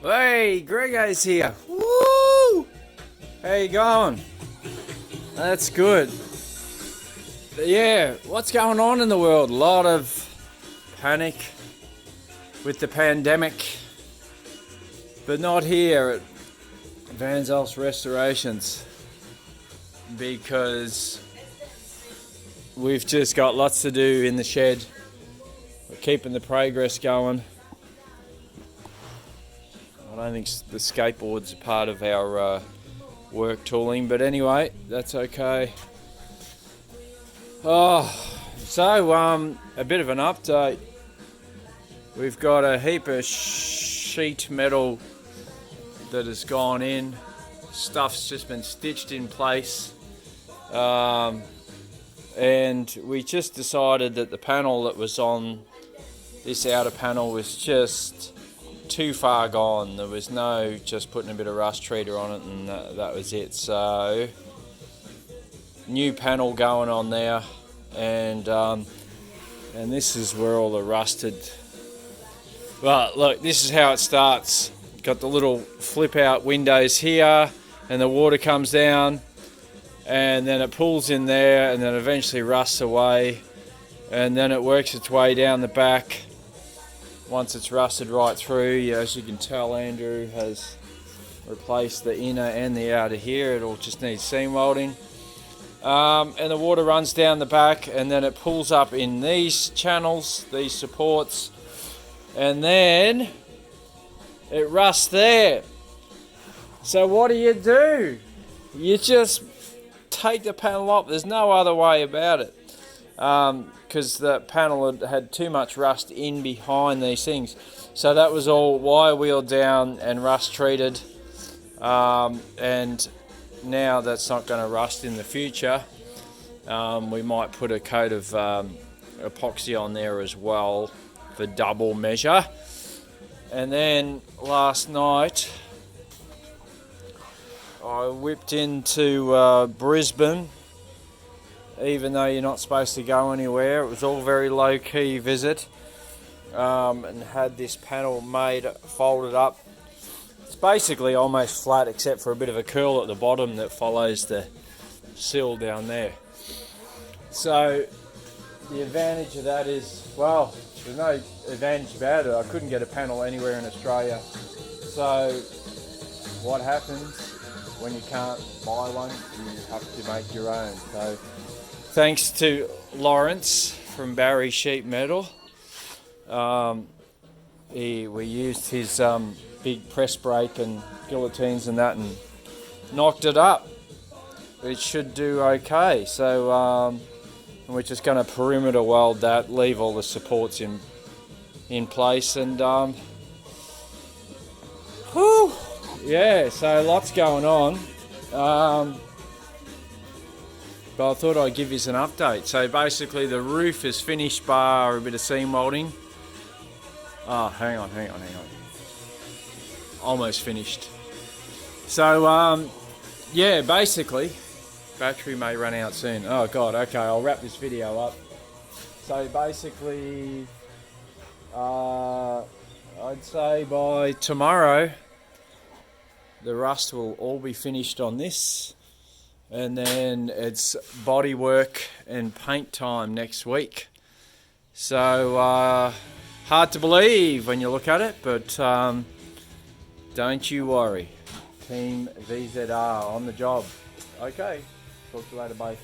Hey, Grego's here. Woo! How you going? That's good. Yeah, what's going on in the world? A lot of panic with the pandemic, but not here at Van Zelf's Restorations because we've just got lots to do in the shed. We're keeping the progress going. I don't think the skateboard's a part of our work tooling, but anyway, that's okay. So a bit of an update. We've got a heap of sheet metal that has gone in. Stuff's just been stitched in place. And we just decided that the panel that was on this outer panel was just too far gone. There was no just putting a bit of rust treater on it and that was it. So new panel going on there, and this is where all the rusted. Well, look, this is how it starts. Got the little flip out windows here, and the water comes down, and then it pulls in there, and then eventually rusts away, and then it works its way down the back. Once it's rusted right through, as you can tell, Andrew has replaced the inner and the outer here. It all just needs seam welding. And the water runs down the back, and then it pulls up in these channels, these supports, and then it rusts there. So what do? You just take the panel off. There's no other way about it. Because the panel had too much rust in behind these things. So that was all wire wheeled down and rust treated. And now that's not going to rust in the future. We might put a coat of epoxy on there as well for double measure. And then last night I whipped into Brisbane. Even though you're not supposed to go anywhere, it was all very low-key visit, and had this panel made, folded up. It's basically almost flat except for a bit of a curl at the bottom that follows the sill down there. So the advantage of that is, well, there's no advantage about it. I couldn't get a panel anywhere in Australia. So what happens when you can't buy one? You have to make your own. So thanks to Lawrence from Barry Sheet Metal. We used his big press brake and guillotines and that and knocked it up. It should do okay. So we're just going to perimeter weld that, leave all the supports in place, and so lots going on. But I thought I'd give you an update. So basically the roof is finished bar a bit of seam welding. Hang on. Almost finished. So basically battery may run out soon. Oh god, okay, I'll wrap this video up. So basically I'd say by tomorrow the rust will all be finished on this. And then it's body work and paint time next week. So hard to believe when you look at it, but don't you worry. Team VZR on the job. Okay, talk to you later, bye.